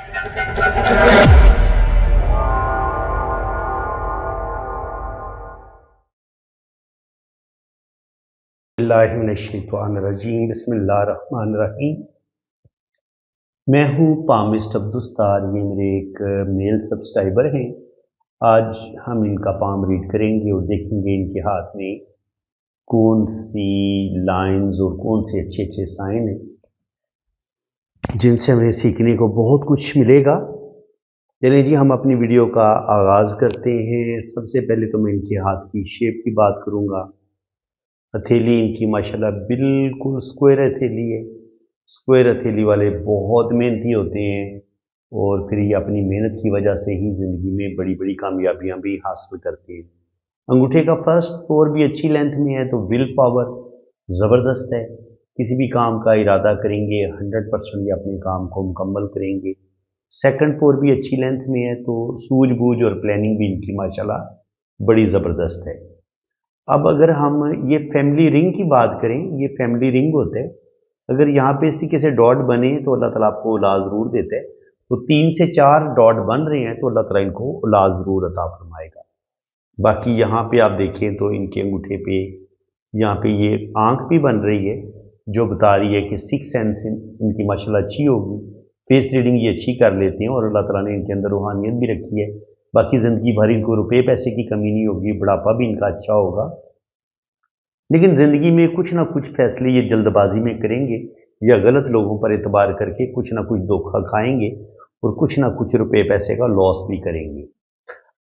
बिस्मिल्लाहिर्रहमानिर्रहीम। बिस्मिल्लाहिर्रहमानिर्रहीम। मैं हूँ पामिस्ट अब्दुस्तार, ये मेरे एक मेल सब्सक्राइबर हैं। आज हम इनका पाम रीड करेंगे और देखेंगे इनके हाथ में कौन सी लाइंस और कौन से अच्छे अच्छे साइन हैं जिनसे हमें सीखने को बहुत कुछ मिलेगा। चलिए जी, हम अपनी वीडियो का आगाज़ करते हैं। सबसे पहले तो मैं इनके हाथ की शेप की बात करूँगा। हथेली इनकी माशाल्लाह बिल्कुल स्क्वायर हथेली है। स्क्वायर हथेली वाले बहुत मेहनती होते हैं और फिर ये अपनी मेहनत की वजह से ही ज़िंदगी में बड़ी बड़ी कामयाबियां भी हासिल करते हैं। अंगूठे का फर्स्ट फ्लोर भी अच्छी लेंथ में है तो विल पावर ज़बरदस्त है। किसी भी काम का इरादा करेंगे 100% ये अपने काम को मुकम्मल करेंगे। सेकंड फ्लोर भी अच्छी लेंथ में है तो सूझबूझ और प्लानिंग भी इनकी माशाल्लाह बड़ी ज़बरदस्त है। अब अगर हम ये फैमिली रिंग की बात करें, ये फैमिली रिंग होता है। अगर यहाँ पे इस तरीके से डॉट बने तो अल्लाह ताला आपको औलाद ज़रूर देता है। तो 3 से 4 डॉट बन रहे हैं तो अल्लाह ताला इनको औलाद ज़रूर अता फरमाएगा। बाकी यहाँ पे आप देखें तो इनके अंगूठे पे यहाँ पे ये आंख भी बन रही है जो बता रही है कि 6 सेंस इनकी माशाल्लाह अच्छी होगी। फेस रीडिंग ये अच्छी कर लेते हैं और अल्लाह ताला ने इनके अंदर रूहानियत भी रखी है। बाकी ज़िंदगी भर इनको रुपये पैसे की कमी नहीं होगी, बुढ़ापा भी इनका अच्छा होगा। लेकिन ज़िंदगी में कुछ ना कुछ फैसले ये जल्दबाजी में करेंगे या गलत लोगों पर एतबार करके कुछ ना कुछ धोखा खाएंगे और कुछ ना कुछ रुपये पैसे का लॉस भी करेंगे।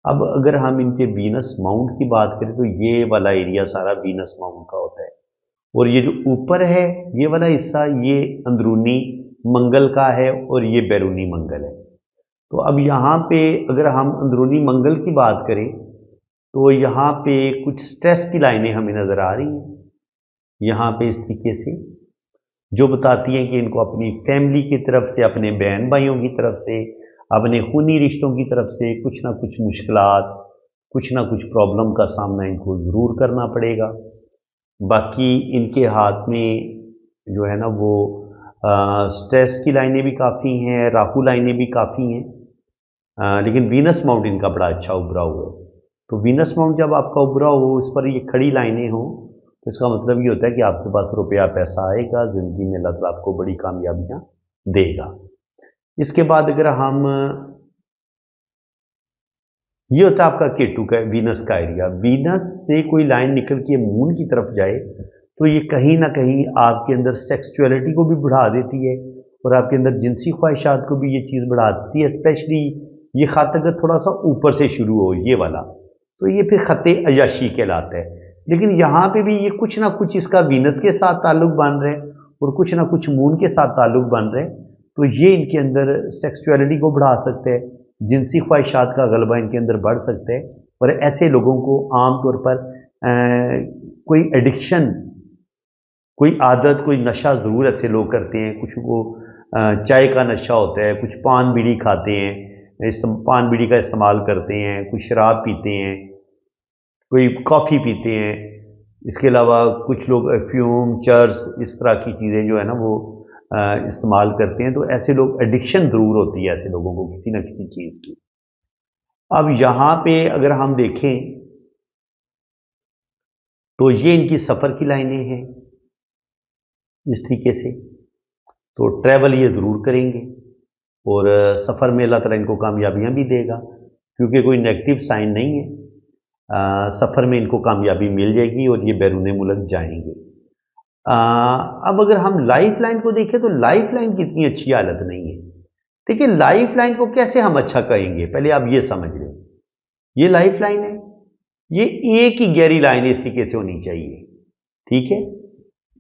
अब अगर हम इनके वीनस माउंट की बात करें तो ये वाला एरिया सारा वीनस माउंट का होता है और ये जो ऊपर है ये वाला हिस्सा ये अंदरूनी मंगल का है और ये बैरूनी मंगल है। तो अब यहाँ पे अगर हम अंदरूनी मंगल की बात करें तो यहाँ पे कुछ स्ट्रेस की लाइनें हमें नज़र आ रही हैं यहाँ पे इस तरीके से, जो बताती हैं कि इनको अपनी फैमिली की तरफ से, अपने बहन भाइयों की तरफ से, अपने खूनी रिश्तों की तरफ से कुछ ना कुछ मुश्किलात, कुछ ना कुछ प्रॉब्लम का सामना इनको ज़रूर करना पड़ेगा। बाकी इनके हाथ में जो है ना वो स्ट्रेस की लाइनें भी काफ़ी हैं, राहु लाइनें भी काफ़ी हैं, लेकिन वीनस माउंट इनका बड़ा अच्छा उभरा हुआ है। तो वीनस माउंट जब आपका उभरा हो, इस पर ये खड़ी लाइनें हों तो इसका मतलब ये होता है कि आपके पास रुपया पैसा आएगा, ज़िंदगी में अल्लाह ताला आपको बड़ी कामयाबियां देगा। इसके बाद अगर हम ये होता है आपका केटू का वीनस का एरिया, वीनस से कोई लाइन निकल के मून की तरफ जाए तो ये कहीं ना कहीं आपके अंदर सेक्सुअलिटी को भी बढ़ा देती है और आपके अंदर जिनसी ख्वाहिशात को भी ये चीज़ बढ़ा देती है। स्पेशली ये ख़त अगर थोड़ा सा ऊपर से शुरू हो ये वाला तो ये फिर ख़त अयाशी कहलाता है। लेकिन यहाँ पे भी ये कुछ ना कुछ इसका वीनस के साथ ताल्लुक बन रहे हैं और कुछ ना कुछ मून के साथ ताल्लुक बन रहे हैं तो ये इनके अंदर सेक्सुअलिटी को बढ़ा सकते हैं, जिनसी ख्वाहिशात का गलबा इनके अंदर बढ़ सकता है। और ऐसे लोगों को आमतौर पर कोई एडिक्शन, कोई आदत, कोई नशा ज़रूर ऐसे लोग करते हैं। कुछ को चाय का नशा होता है, कुछ पान बीड़ी खाते हैं, पान बीड़ी का इस्तेमाल करते हैं, कुछ शराब पीते हैं, कोई कॉफ़ी पीते हैं। इसके अलावा कुछ लोग अफ्यूम, चर्स, इस तरह की चीज़ें जो है ना वो इस्तेमाल करते हैं। तो ऐसे लोग, एडिक्शन ज़रूर होती है ऐसे लोगों को किसी न किसी चीज़ की। अब यहाँ पे अगर हम देखें तो ये इनकी सफ़र की लाइनें हैं इस तरीके से। तो ट्रैवल ये ज़रूर करेंगे और सफ़र में अल्लाह ताला इनको कामयाबियाँ भी देगा क्योंकि कोई नेगेटिव साइन नहीं है। सफ़र में इनको कामयाबी मिल जाएगी और ये बैरून मुल्क जाएंगे। अब अगर हम लाइफ लाइन को देखें तो लाइफ लाइन की इतनी अच्छी हालत नहीं है। देखिए लाइफ लाइन को कैसे हम अच्छा कहेंगे, पहले आप ये समझ लें। ये लाइफ लाइन है, ये एक ही गहरी लाइन इस तरीके से होनी चाहिए, ठीक है।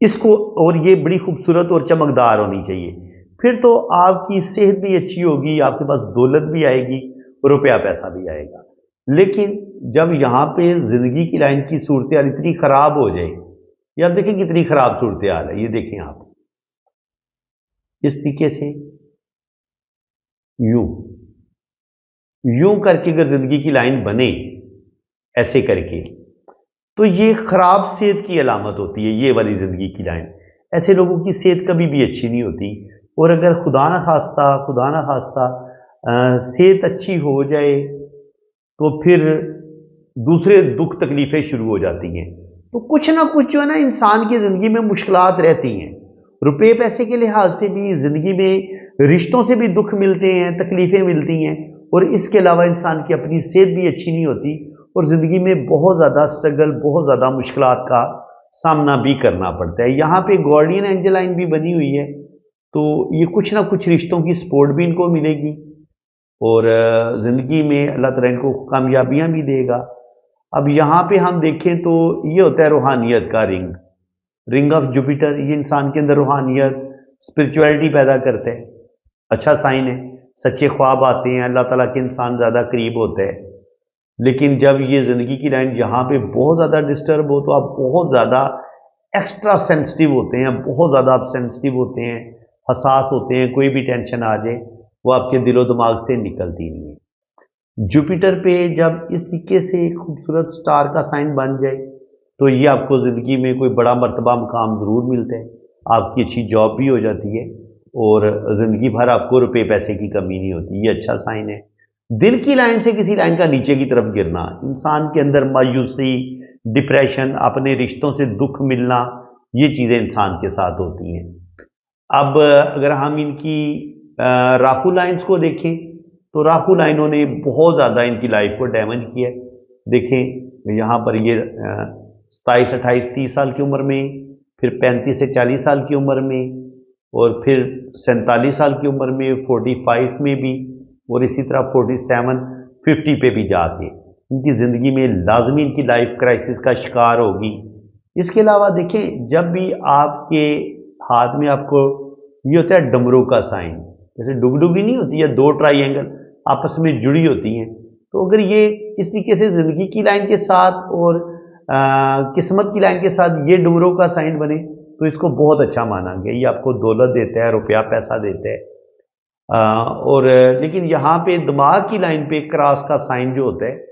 इसको, और ये बड़ी खूबसूरत और चमकदार होनी चाहिए। फिर तो आपकी सेहत भी अच्छी होगी, आपके पास दौलत भी आएगी, रुपया पैसा भी आएगा। लेकिन जब यहाँ पे जिंदगी की लाइन की सूरत हाल इतनी खराब हो जाए, ये आप देखें कितनी खराब सूरत हाल है। ये देखें आप इस तरीके से यूं यूं करके अगर जिंदगी की लाइन बने ऐसे करके तो ये खराब सेहत की अलामत होती है। ये वाली जिंदगी की लाइन, ऐसे लोगों की सेहत कभी भी अच्छी नहीं होती। और अगर खुदा न खास्ता सेहत अच्छी हो जाए तो फिर दूसरे दुख तकलीफें शुरू हो जाती हैं। तो कुछ ना कुछ जो है ना इंसान की ज़िंदगी में मुश्किलात रहती हैं। रुपए पैसे के लिहाज से भी, ज़िंदगी में रिश्तों से भी दुख मिलते हैं, तकलीफ़ें मिलती हैं, और इसके अलावा इंसान की अपनी सेहत भी अच्छी नहीं होती और ज़िंदगी में बहुत ज़्यादा स्ट्रगल, बहुत ज़्यादा मुश्किलात का सामना भी करना पड़ता है। यहाँ पे गार्डियन एंजल लाइन भी बनी हुई है, तो ये कुछ ना कुछ रिश्तों की सपोर्ट भी इनको मिलेगी और ज़िंदगी में अल्लाह ताला इनको कामयाबियाँ भी देगा। अब यहाँ पे हम देखें तो ये होता है रूहानियत का रिंग ऑफ जुपिटर। ये इंसान के अंदर रूहानियत, स्पिरिचुअलिटी पैदा करता है। अच्छा साइन है, सच्चे ख्वाब आते हैं, अल्लाह ताला के इंसान ज़्यादा करीब होते हैं। लेकिन जब ये ज़िंदगी की लाइन यहाँ पे बहुत ज़्यादा डिस्टर्ब हो तो आप बहुत ज़्यादा एक्स्ट्रा सेंसिटिव होते हैं, बहुत ज़्यादा आप सेंसिटिव होते हैं, हसास होते हैं। कोई भी टेंशन आ जाए वो आपके दिलो दिमाग से निकलती नहीं है। जुपिटर पे जब इस तरीके से एक खूबसूरत स्टार का साइन बन जाए तो ये आपको ज़िंदगी में कोई बड़ा मर्तबा मुकाम ज़रूर मिलता है, आपकी अच्छी जॉब भी हो जाती है और ज़िंदगी भर आपको रुपए पैसे की कमी नहीं होती। ये अच्छा साइन है। दिल की लाइन से किसी लाइन का नीचे की तरफ गिरना, इंसान के अंदर मायूसी, डिप्रेशन, अपने रिश्तों से दुख मिलना, ये चीज़ें इंसान के साथ होती हैं। अब अगर हम इनकी राहु लाइन्स को देखें तो राहु लाइनों ने बहुत ज़्यादा इनकी लाइफ को डैमेज किया है। देखें यहाँ पर ये 27, 28, 30 साल की उम्र में, फिर 35 से 40 साल की उम्र में, और फिर 47 साल की उम्र में, 45 में भी, और इसी तरह 47, 50 पे भी जाके इनकी ज़िंदगी में लाजमी इनकी लाइफ क्राइसिस का शिकार होगी। इसके अलावा देखें, जब भी आपके हाथ में आपको ये होता है डमरू का साइन, जैसे डुगडुगी नहीं होती है, दो ट्राइंगल आपस में जुड़ी होती हैं, तो अगर ये इस तरीके से ज़िंदगी की लाइन के साथ और किस्मत की लाइन के साथ ये डमरू का साइन बने तो इसको बहुत अच्छा माना गया। ये आपको दौलत देता है, रुपया पैसा देता है। और लेकिन यहाँ पे दिमाग की लाइन पे क्रॉस का साइन जो होता है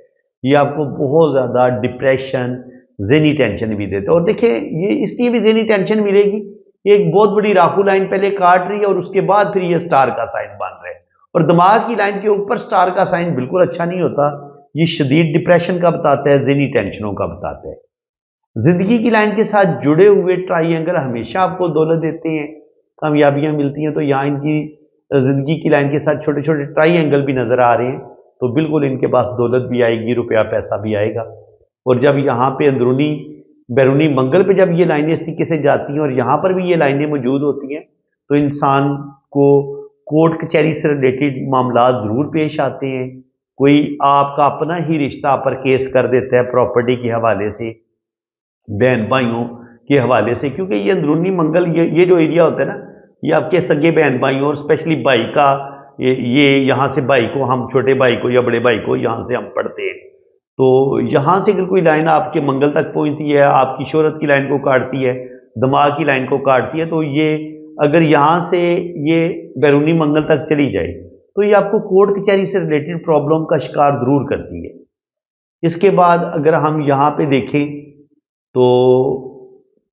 ये आपको बहुत ज़्यादा डिप्रेशन, ज़हनी टेंशन भी देता है। और देखिए ये इसलिए भी ज़हनी टेंशन मिलेगी, एक बहुत बड़ी राहु लाइन पहले काट रही है और उसके बाद फिर ये स्टार का साइन बन रहा है, और दिमाग की लाइन के ऊपर स्टार का साइन बिल्कुल अच्छा नहीं होता। ये शदीद डिप्रेशन का बताता है, ज़हनी टेंशनों का बताता है। जिंदगी की लाइन के साथ जुड़े हुए ट्राइंगल हमेशा आपको दौलत देते हैं, कामयाबियां मिलती हैं। तो यहाँ इनकी जिंदगी की लाइन के साथ छोटे छोटे ट्राइंगल भी नजर आ रहे हैं, तो बिल्कुल इनके पास दौलत भी आएगी, रुपया पैसा भी आएगा। और जब यहाँ पे अंदरूनी बैरूनी मंगल पे जब ये लाइनें इस तरीके से जाती हैं और यहाँ पर भी ये लाइनें मौजूद होती हैं, तो इंसान को कोर्ट कचहरी से रिलेटेड मामला जरूर पेश आते हैं। कोई आपका अपना ही रिश्ता पर केस कर देता है प्रॉपर्टी के हवाले से, बहन भाइयों के हवाले से, क्योंकि ये अंदरूनी मंगल ये जो एरिया होता है ना, ये आपके सगे बहन भाइयों और स्पेशली भाई का, ये यहाँ से भाई को, हम छोटे भाई को या बड़े भाई को यहाँ से हम पढ़ते हैं, तो यहाँ से अगर कोई लाइन आपके मंगल तक पहुँचती है, आपकी शोहरत की लाइन को काटती है, दिमाग की लाइन को काटती है, तो ये अगर यहाँ से ये बैरूनी मंगल तक चली जाए तो ये आपको कोर्ट कचहरी से रिलेटेड प्रॉब्लम का शिकार जरूर करती है। इसके बाद अगर हम यहाँ पे देखें तो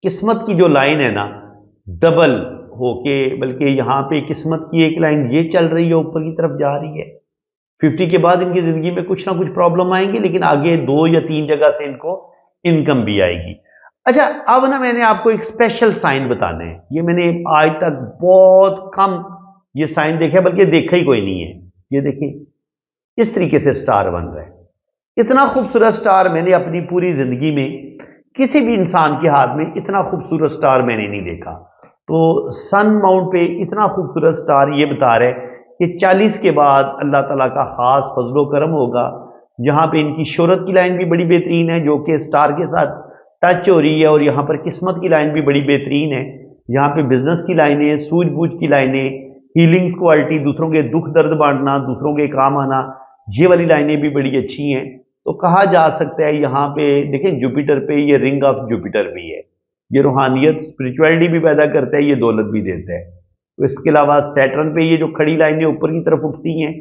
किस्मत की जो लाइन है ना, डबल होके, बल्कि यहाँ पे किस्मत की एक लाइन ये चल रही है, ऊपर की तरफ जा रही है। 50 के बाद इनकी जिंदगी में कुछ ना कुछ प्रॉब्लम आएंगी, लेकिन आगे 2 या 3 जगह से इनको इनकम भी आएगी। अच्छा, अब ना मैंने आपको एक स्पेशल साइन बताना है। ये मैंने आज तक बहुत कम ये साइन देखा है, बल्कि देखा ही कोई नहीं है। ये देखिए इस तरीके से स्टार बन रहा है। इतना खूबसूरत स्टार मैंने अपनी पूरी जिंदगी में किसी भी इंसान के हाथ में इतना खूबसूरत स्टार मैंने नहीं देखा। तो सन माउंट पे इतना खूबसूरत स्टार ये बता रहे कि 40 के बाद अल्लाह ताला का खास फजलो करम होगा। यहाँ पे इनकी शोहरत की लाइन भी बड़ी बेहतरीन है, जो कि स्टार के साथ टच हो रही है, और यहाँ पर किस्मत की लाइन भी बड़ी बेहतरीन है। यहाँ पे बिजनेस की लाइनें, सूझबूझ की लाइनें, हीलिंग्स क्वालिटी, दूसरों के दुख दर्द बांटना, दूसरों के काम आना, ये वाली लाइनें भी बड़ी अच्छी हैं। तो कहा जा सकता है यहाँ पे देखें जुपिटर पे ये रिंग ऑफ जुपिटर भी है, ये रूहानियत स्पिरिचुअलिटी भी पैदा करता है, ये दौलत भी देता है। तो इसके अलावा सैटर्न पे ये जो खड़ी लाइनें ऊपर की तरफ उठती हैं,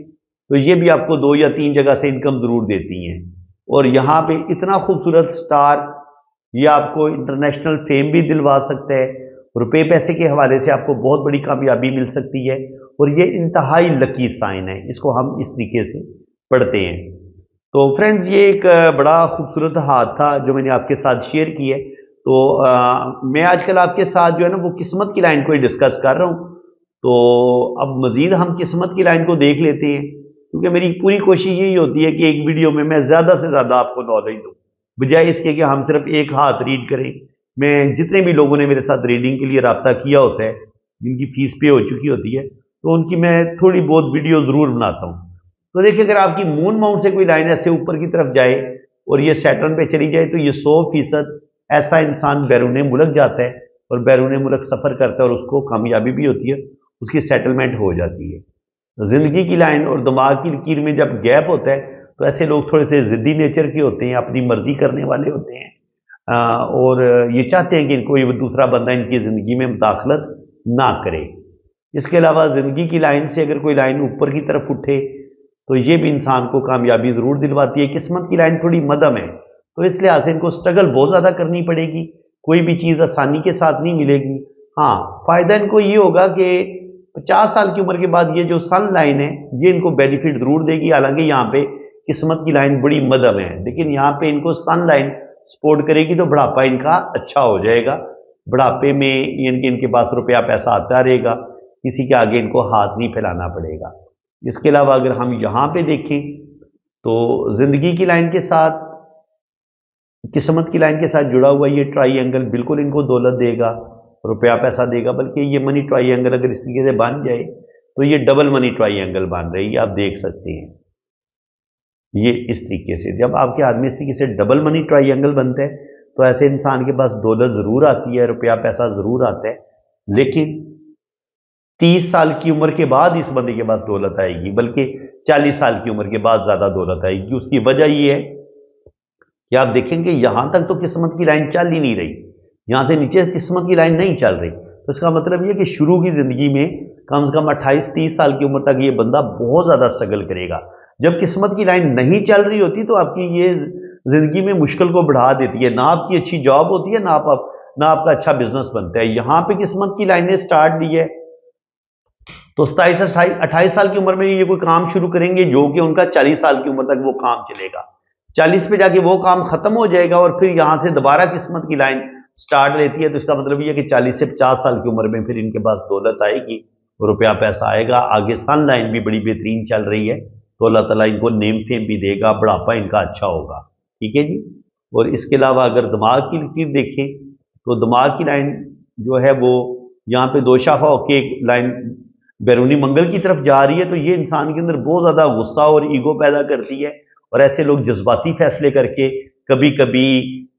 तो ये भी आपको 2 या 3 जगह से इनकम जरूर देती हैं। और यहाँ पे इतना खूबसूरत स्टार ये आपको इंटरनेशनल फेम भी दिलवा सकता है, रुपए पैसे के हवाले से आपको बहुत बड़ी कामयाबी मिल सकती है। اور یہ انتہائی لکی سائن ہے، اس کو ہم اس طریقے سے پڑھتے ہیں۔ تو فرینڈز یہ ایک بڑا خوبصورت ہاتھ تھا جو میں نے آپ کے ساتھ شیئر کی ہے۔ تو میں آج کل آپ کے ساتھ جو ہے نا وہ قسمت کی لائن کو ہی ڈسکس کر رہا ہوں۔ تو اب مزید ہم قسمت کی لائن کو دیکھ لیتے ہیں، کیونکہ میری پوری کوشش یہی ہوتی ہے کہ ایک ویڈیو میں زیادہ سے زیادہ آپ کو نالج دوں، بجائے اس کے کہ ہم صرف ایک ہاتھ ریڈ کریں۔ میں جتنے بھی لوگوں نے میرے ساتھ ریڈنگ کے لیے رابطہ کیا ہوتا ہے، جن کی فیس پے ہو چکی ہوتی ہے، تو ان کی میں تھوڑی بہت ویڈیو ضرور بناتا ہوں۔ تو دیکھیں اگر آپ کی مون ماؤنٹ سے کوئی لائن ایسے اوپر کی طرف جائے اور یہ سیٹرن پہ چلی جائے تو یہ 100% ایسا انسان بیرون ملک جاتا ہے اور بیرون ملک سفر کرتا ہے اور اس کو کامیابی بھی ہوتی ہے، اس کی سیٹلمنٹ ہو جاتی ہے۔ زندگی کی لائن اور دماغ کی لکیر میں جب گیپ ہوتا ہے تو ایسے لوگ تھوڑے سے ضدی نیچر کے ہوتے ہیں، اپنی مرضی کرنے والے ہوتے ہیں، اور یہ چاہتے ہیں کہ کوئی دوسرا بندہ ان کی زندگی میں مداخلت نہ کرے۔ اس کے علاوہ زندگی کی لائن سے اگر کوئی لائن اوپر کی طرف اٹھے تو یہ بھی انسان کو کامیابی ضرور دلواتی ہے۔ قسمت کی لائن تھوڑی مدھم ہے، تو اس لحاظ سے ان کو سٹرگل بہت زیادہ کرنی پڑے گی، کوئی بھی چیز آسانی کے ساتھ نہیں ملے گی۔ ہاں فائدہ ان کو یہ ہوگا کہ 50 سال کی عمر کے بعد یہ جو سن لائن ہے یہ ان کو بینیفٹ ضرور دے گی، حالانکہ یہاں پہ قسمت کی لائن بڑی مدھم ہے، لیکن یہاں پہ ان کو سن لائن سپورٹ کرے گی تو بڑھاپا ان کا اچھا ہو جائے گا۔ بڑھاپے میں ان کے پاس روپیہ پیسہ آتا رہے گا، کسی کے آگے ان کو ہاتھ نہیں پھیلانا پڑے گا۔ اس کے علاوہ اگر ہم یہاں پہ دیکھیں تو زندگی کی لائن کے ساتھ قسمت کی لائن کے ساتھ جڑا ہوا یہ ٹرائی اینگل بالکل ان کو دولت دے گا، روپیہ پیسہ دے گا، بلکہ یہ منی ٹرائی اینگل اگر اس طریقے سے بن جائے تو یہ ڈبل منی ٹرائی اینگل بن رہی ہے، آپ دیکھ سکتے ہیں یہ اس طریقے سے۔ جب آپ کے آدمی اس طریقے سے ڈبل منی ٹرائی اینگل بنتا ہے تو ایسے انسان کے پاس دولت ضرور آتی ہے، روپیہ پیسہ ضرور آتا ہے، لیکن 30 سال کی عمر کے بعد اس بندے کے پاس دولت آئے گی، بلکہ 40 سال کی عمر کے بعد زیادہ دولت آئے گی۔ اس کی وجہ یہ ہے کہ آپ دیکھیں کہ یہاں تک تو قسمت کی لائن چل ہی نہیں رہی، یہاں سے نیچے قسمت کی لائن نہیں چل رہی، تو اس کا مطلب یہ کہ شروع کی زندگی میں کم سے کم 28-30 سال کی عمر تک یہ بندہ بہت زیادہ سٹرگل کرے گا۔ جب قسمت کی لائن نہیں چل رہی ہوتی تو آپ کی یہ زندگی میں مشکل کو بڑھا دیتی ہے، نہ آپ کی اچھی جاب ہوتی ہے، نہ آپ کا اچھا بزنس بنتا ہے۔ یہاں پہ قسمت کی لائن نے سٹارٹ دی ہے تو 27-28 سال کی عمر میں یہ کوئی کام شروع کریں گے جو کہ ان کا 40 سال کی عمر تک وہ کام چلے گا، 40 پہ جا کے وہ کام ختم ہو جائے گا اور پھر یہاں سے دوبارہ قسمت کی لائن سٹارٹ لیتی ہے۔ تو اس کا مطلب یہ ہے کہ 40 سے 50 سال کی عمر میں پھر ان کے پاس دولت آئے گی، روپیہ پیسہ آئے گا، آگے سن لائن بھی بڑی بہترین چل رہی ہے، تو اللہ تعالیٰ ان کو نیم فیم بھی دے گا، بڑھاپا ان کا اچھا ہوگا، ٹھیک ہے جی۔ اور اس کے علاوہ اگر دماغ کی لکیر دیکھیں تو دماغ کی لائن جو ہے وہ یہاں پہ دو شاخہ ہو کے ایک لائن بیرونی منگل کی طرف جا رہی ہے، تو یہ انسان کے اندر بہت زیادہ غصہ اور ایگو پیدا کرتی ہے، اور ایسے لوگ جذباتی فیصلے کر کے کبھی کبھی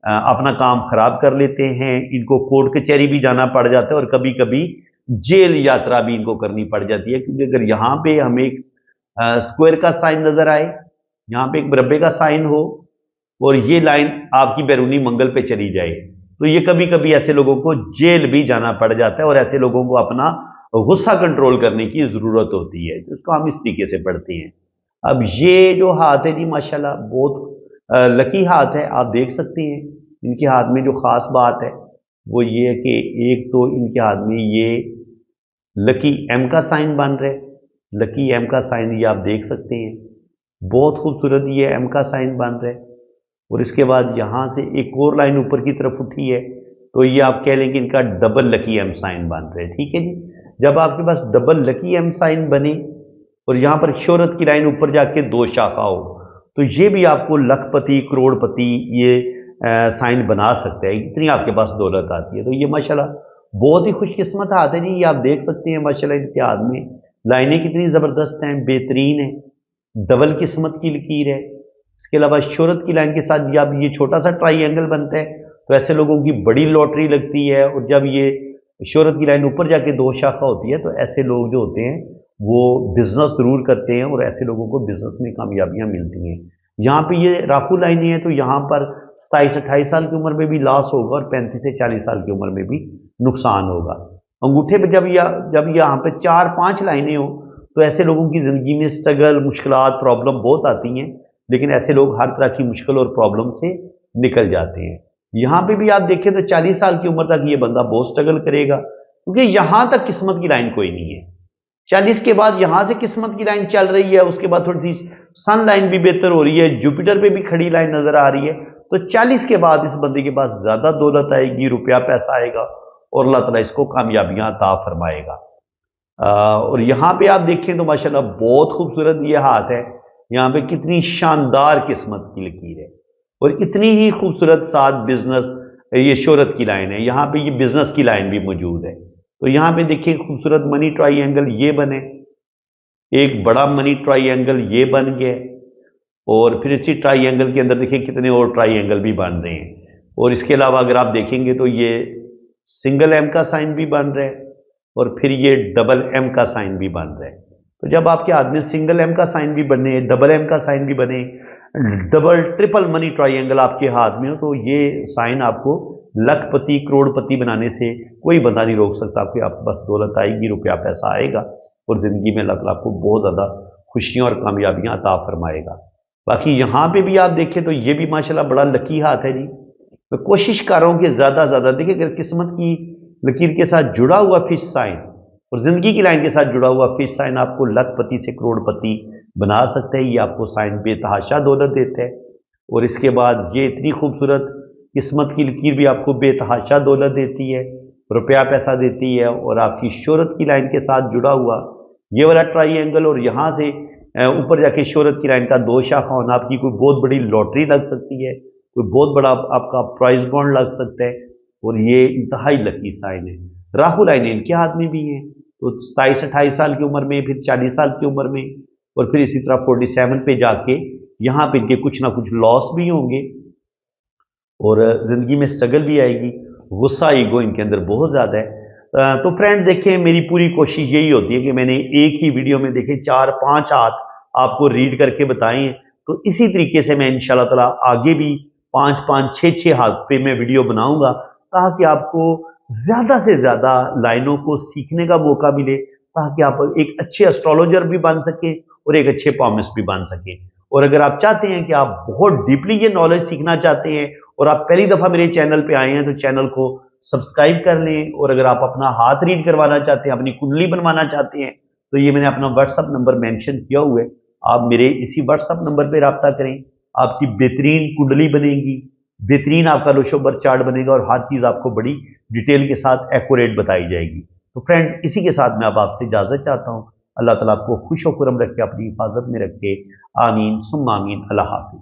اپنا کام خراب کر لیتے ہیں، ان کو کورٹ کچہری بھی جانا پڑ جاتا ہے اور کبھی کبھی جیل یاترا بھی ان کو کرنی پڑ جاتی ہے، کیونکہ اگر یہاں پہ ہمیں ایک اسکوائر کا سائن نظر آئے، یہاں پہ ایک مربع کا سائن ہو اور یہ لائن آپ کی بیرونی منگل پہ چلی جائے تو یہ کبھی کبھی ایسے لوگوں کو جیل بھی جانا پڑ جاتا ہے، اور ایسے لوگوں کو اپنا غصہ کنٹرول کرنے کی ضرورت ہوتی ہے، جس کو ہم اس طریقے سے پڑھتے ہیں۔ اب یہ جو ہاتھ ہے جی ماشاءاللہ بہت لکی ہاتھ ہے، آپ دیکھ سکتے ہیں ان کے ہاتھ میں جو خاص بات ہے وہ یہ ہے کہ ایک تو ان کے ہاتھ میں یہ لکی ایم کا سائن بن رہا ہے، لکی ایم کا سائن یہ آپ دیکھ سکتے ہیں، بہت خوبصورت یہ ایم کا سائن بن رہا ہے، اور اس کے بعد یہاں سے ایک اور لائن اوپر کی طرف اٹھی ہے تو یہ آپ کہہ لیں کہ ان کا ڈبل لکی ایم سائن بن رہا ہے، ٹھیک ہے جی۔ جب آپ کے پاس ڈبل لکی ایم سائن بنے اور یہاں پر شہرت کی لائن اوپر جا کے دو شاخہ ہو تو یہ بھی آپ کو لکھ پتی کروڑ پتی یہ سائن بنا سکتا ہے، اتنی آپ کے پاس دولت آتی ہے۔ تو یہ ماشاءاللہ بہت ہی خوش قسمت ہاتھ ہے جی، یہ آپ دیکھ سکتے ہیں ماشاءاللہ ان کے ہاتھ میں لائنیں کتنی زبردست ہیں، بہترین ہیں، ڈبل قسمت کی لکیر ہے۔ اس کے علاوہ شہرت کی لائن کے ساتھ جب یہ چھوٹا سا ٹرائی اینگل بنتا ہے تو ایسے لوگوں کی بڑی لاٹری لگتی ہے، اور جب یہ شہرت کی لائن اوپر جا کے دو شاخہ ہوتی ہے تو ایسے لوگ جو ہوتے ہیں وہ بزنس ضرور کرتے ہیں اور ایسے لوگوں کو بزنس میں کامیابیاں ملتی ہیں۔ یہاں پہ یہ راکھو لائنیں ہیں تو یہاں پر 27-28 سال کی عمر میں بھی لاس ہوگا اور 35 سے 40 سال کی عمر میں بھی نقصان ہوگا۔ انگوٹھے پہ جب یہاں پہ 4-5 لائنیں ہوں تو ایسے لوگوں کی زندگی میں سٹرگل، مشکلات، پرابلم بہت آتی ہیں، لیکن ایسے لوگ ہر طرح کی مشکل اور پرابلم سے نکل جاتے ہیں۔ یہاں پہ بھی آپ دیکھیں تو 40 سال کی عمر تک یہ بندہ بہت سٹرگل کرے گا، کیونکہ یہاں تک قسمت کی لائن کوئی نہیں ہے، 40 के बाद यहां से किस्मत की लाइन चल रही है, उसके बाद थोड़ी सी सन लाइन भी बेहतर हो रही है, जुपिटर पे भी खड़ी लाइन नजर आ रही है। तो 40 के बाद इस बंदे के पास ज्यादा दौलत आएगी, रुपया पैसा आएगा और अल्लाह ताला इसको कामयाबियां अता फरमाएगा। और यहाँ पे आप देखें तो माशाल्लाह बहुत खूबसूरत ये हाथ है। यहाँ पे कितनी शानदार किस्मत की लकीर है और इतनी ही खूबसूरत साथ बिजनेस, ये शोहरत की लाइन है। यहाँ पे ये बिजनेस की लाइन भी मौजूद है। तो यहाँ पे देखिए खूबसूरत मनी ट्राइंगल ये बने, एक बड़ा मनी ट्राइंगल ये बन गया और फिर इसी ट्राइंगल के अंदर देखिए कितने और ट्राइंगल भी बन रहे हैं। और इसके अलावा अगर आप देखेंगे तो ये सिंगल एम का साइन भी बन रहा है और फिर ये डबल एम का साइन भी बन रहा है। तो जब आपके हाथ में सिंगल एम का साइन भी बने, डबल एम का साइन भी बने, डबल ट्रिपल मनी ट्राइंगल आपके हाथ में हो, तो ये साइन आपको लखपति करोड़पति बनाने से कोई बंदा नहीं रोक सकता। आपके आप बस दौलत आएगी, रुपया पैसा आएगा और जिंदगी में अल्लाह ताला आपको बहुत ज्यादा खुशियां और कामयाबियां अता फरमाएगा। बाकी यहाँ पे भी आप देखें तो ये भी माशाल्लाह बड़ा लकी हाथ है जी। मैं कोशिश कर रहा हूं कि ज्यादा से ज्यादा देखिए, अगर किस्मत की लकीर के साथ जुड़ा हुआ फिश साइन और जिंदगी की लाइन के साथ जुड़ा हुआ फिश साइन आपको लखपति से करोड़पति बना सकता है। ये आपको साइन बेतहाशा दौलत देता है और इसके बाद ये इतनी खूबसूरत किस्मत की लकीर भी आपको बेतहाशा दौलत देती है, रुपया पैसा देती है और आपकी शोहरत की लाइन के साथ जुड़ा हुआ ये वाला ट्राइंगल और यहाँ से ऊपर जाके शोहरत की लाइन का 2 शाखा होना, आपकी कोई बहुत बड़ी लॉटरी लग सकती है, कोई बहुत बड़ा आपका प्राइज बॉन्ड लग सकता है और ये इंतहाई लकी साइन है। राहु लाइन इनके हाथ में भी है, तो 27-28 साल की उम्र में, फिर 40 साल की उम्र में और फिर इसी तरह 47 पे जाके यहाँ पे इनके कुछ ना कुछ लॉस भी होंगे और जिंदगी में स्ट्रगल भी आएगी। गुस्सा ईगो इनके अंदर बहुत ज्यादा है। तो फ्रेंड्स देखें, मेरी पूरी कोशिश यही होती है कि मैंने एक ही वीडियो में देखें 4-5 हाथ आपको रीड करके बताए हैं। तो इसी तरीके से मैं इंशाल्लाह ताला आगे भी 5-5, 6-6 हाथ पे मैं वीडियो बनाऊंगा ताकि आपको ज्यादा से ज्यादा लाइनों को सीखने का मौका मिले, ताकि आप एक अच्छे एस्ट्रोलॉजर भी बन सके और एक अच्छे पामिस्ट भी बन सके। और अगर आप चाहते हैं कि आप बहुत डीपली ये नॉलेज सीखना चाहते हैं और आप पहली दफा मेरे चैनल पे आए हैं तो चैनल को सब्सक्राइब कर लें। और अगर आप अपना हाथ रीड करवाना चाहते हैं, अपनी कुंडली बनवाना चाहते हैं, तो ये मैंने अपना व्हाट्सअप नंबर मेंशन किया हुआ है, आप मेरे इसी व्हाट्सअप नंबर पे राब्ता करें। आपकी बेहतरीन कुंडली बनेगी, बेहतरीन आपका लोशो बर्थ चार्ट बनेगा और हर चीज आपको बड़ी डिटेल के साथ एक्यूरेट बताई जाएगी। तो फ्रेंड्स इसी के साथ मैं अब आपसे इजाजत चाहता हूँ। अल्लाह ताला आपको खुश व खुरम रखे, अपनी हिफाजत में रखे। आमीन सुम्मा आमीन। अल्लाह हाफिज।